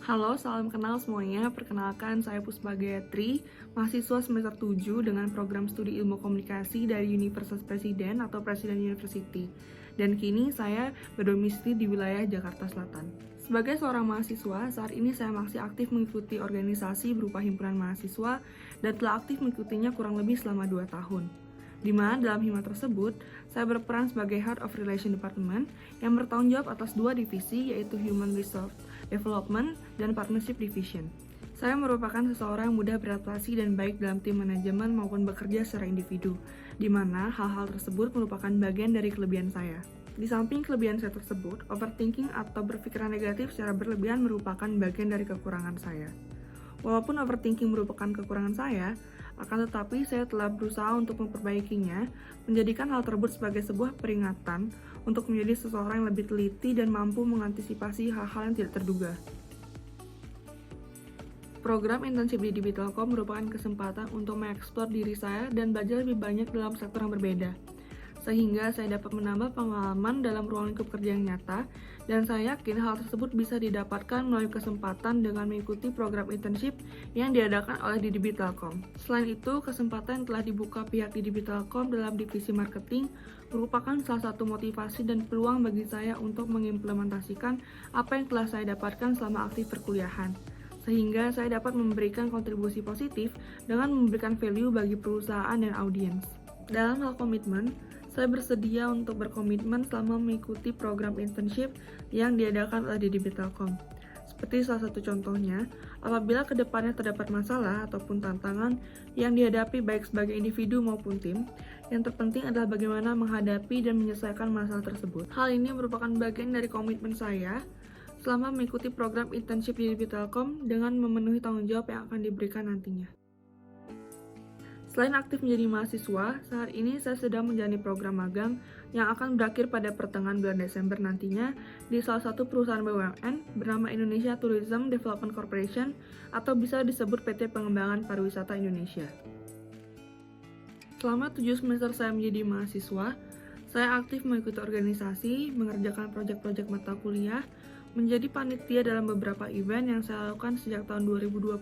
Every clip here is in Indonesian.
Halo, salam kenal semuanya. Perkenalkan, saya Puspa Gayatri, mahasiswa semester 7 dengan program studi ilmu komunikasi dari Universitas Presiden atau Presiden University. Dan kini saya berdomisili di wilayah Jakarta Selatan. Sebagai seorang mahasiswa, saat ini saya masih aktif mengikuti organisasi berupa himpunan mahasiswa dan telah aktif mengikutinya kurang lebih selama 2 tahun. Di mana dalam hima tersebut, saya berperan sebagai Head of Relation Department yang bertanggung jawab atas 2 divisi, yaitu Human Resource Development dan Partnership Division. Saya merupakan seseorang yang mudah beradaptasi dan baik dalam tim manajemen maupun bekerja secara individu, di mana hal-hal tersebut merupakan bagian dari kelebihan saya. Di samping kelebihan saya tersebut, overthinking atau berpikiran negatif secara berlebihan merupakan bagian dari kekurangan saya. Walaupun overthinking merupakan kekurangan saya, akan tetapi saya telah berusaha untuk memperbaikinya, menjadikan hal tersebut sebagai sebuah peringatan untuk menjadi seseorang yang lebih teliti dan mampu mengantisipasi hal-hal yang tidak terduga. Program internship di DB Telkom merupakan kesempatan untuk mengeksplor diri saya dan belajar lebih banyak dalam sektor yang berbeda, sehingga saya dapat menambah pengalaman dalam ruang lingkup kerja yang nyata, dan saya yakin hal tersebut bisa didapatkan melalui kesempatan dengan mengikuti program internship yang diadakan oleh DB Telkom. Selain itu, kesempatan yang telah dibuka pihak DB Telkom dalam divisi marketing merupakan salah satu motivasi dan peluang bagi saya untuk mengimplementasikan apa yang telah saya dapatkan selama aktif perkuliahan, sehingga saya dapat memberikan kontribusi positif dengan memberikan value bagi perusahaan dan audiens. Dalam hal komitmen, saya bersedia untuk berkomitmen selama mengikuti program internship yang diadakan oleh DB Telkom. Seperti salah satu contohnya, apabila kedepannya terdapat masalah ataupun tantangan yang dihadapi baik sebagai individu maupun tim, yang terpenting adalah bagaimana menghadapi dan menyelesaikan masalah tersebut. Hal ini merupakan bagian dari komitmen saya selama mengikuti program internship di DB Telkom dengan memenuhi tanggung jawab yang akan diberikan nantinya. Selain aktif menjadi mahasiswa, saat ini saya sedang menjalani program magang yang akan berakhir pada pertengahan bulan Desember nantinya di salah satu perusahaan BUMN bernama Indonesia Tourism Development Corporation atau bisa disebut PT Pengembangan Pariwisata Indonesia. Selama 7 semester saya menjadi mahasiswa, saya aktif mengikuti organisasi, mengerjakan proyek-proyek mata kuliah, menjadi panitia dalam beberapa event yang saya lakukan sejak tahun 2020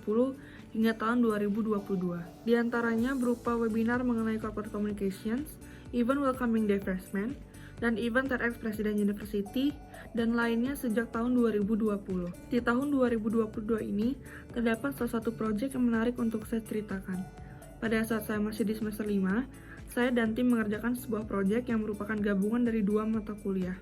hingga tahun 2022. Di antaranya berupa webinar mengenai corporate communications, event welcoming day freshmen, dan event TEDx Presiden University, dan lainnya sejak tahun 2020. Di tahun 2022 ini, terdapat salah satu proyek yang menarik untuk saya ceritakan. Pada saat saya masih di semester 5, saya dan tim mengerjakan sebuah proyek yang merupakan gabungan dari 2 mata kuliah.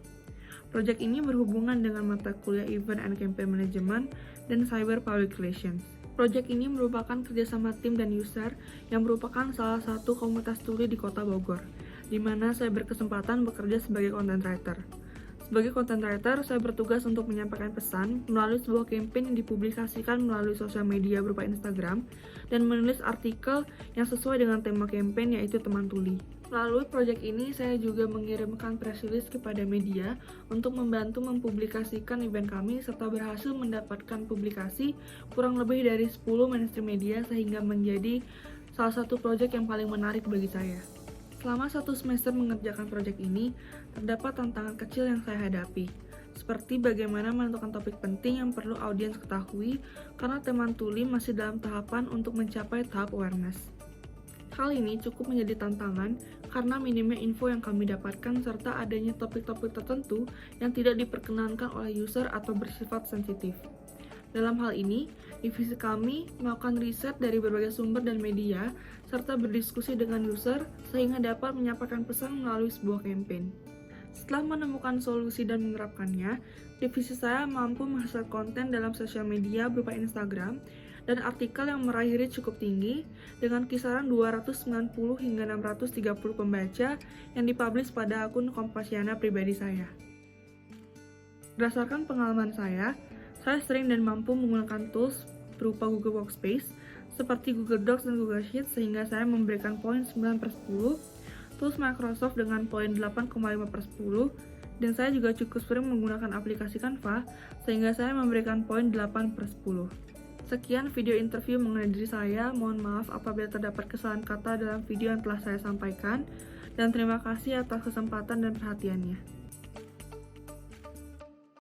Proyek ini berhubungan dengan mata kuliah Event and Campaign Management dan Cyber Public Relations. Proyek ini merupakan kerjasama tim dan user yang merupakan salah satu komunitas tuli di Kota Bogor, di mana saya berkesempatan bekerja sebagai content writer. Sebagai content writer, saya bertugas untuk menyampaikan pesan melalui sebuah campaign yang dipublikasikan melalui sosial media berupa Instagram dan menulis artikel yang sesuai dengan tema campaign, yaitu teman tuli. Melalui proyek ini, saya juga mengirimkan press release kepada media untuk membantu mempublikasikan event kami serta berhasil mendapatkan publikasi kurang lebih dari 10 mainstream media sehingga menjadi salah satu proyek yang paling menarik bagi saya. Selama 1 semester mengerjakan proyek ini, terdapat tantangan kecil yang saya hadapi, seperti bagaimana menentukan topik penting yang perlu audiens ketahui karena teman tuli masih dalam tahapan untuk mencapai tahap awareness. Hal ini cukup menjadi tantangan karena minimnya info yang kami dapatkan serta adanya topik-topik tertentu yang tidak diperkenankan oleh user atau bersifat sensitif. Dalam hal ini, divisi kami melakukan riset dari berbagai sumber dan media serta berdiskusi dengan user sehingga dapat menyampaikan pesan melalui sebuah campaign. Setelah menemukan solusi dan menerapkannya, divisi saya mampu menghasilkan konten dalam sosial media berupa Instagram dan artikel yang meraih reach cukup tinggi dengan kisaran 290 hingga 630 pembaca yang dipublish pada akun Kompasiana pribadi saya. Berdasarkan pengalaman saya sering dan mampu menggunakan tools berupa Google Workspace seperti Google Docs dan Google Sheets sehingga saya memberikan poin 9/10, tools Microsoft dengan poin 8,5/10, dan saya juga cukup sering menggunakan aplikasi Canva sehingga saya memberikan poin 8/10. Sekian video interview mengenai diri saya, mohon maaf apabila terdapat kesalahan kata dalam video yang telah saya sampaikan, dan terima kasih atas kesempatan dan perhatiannya.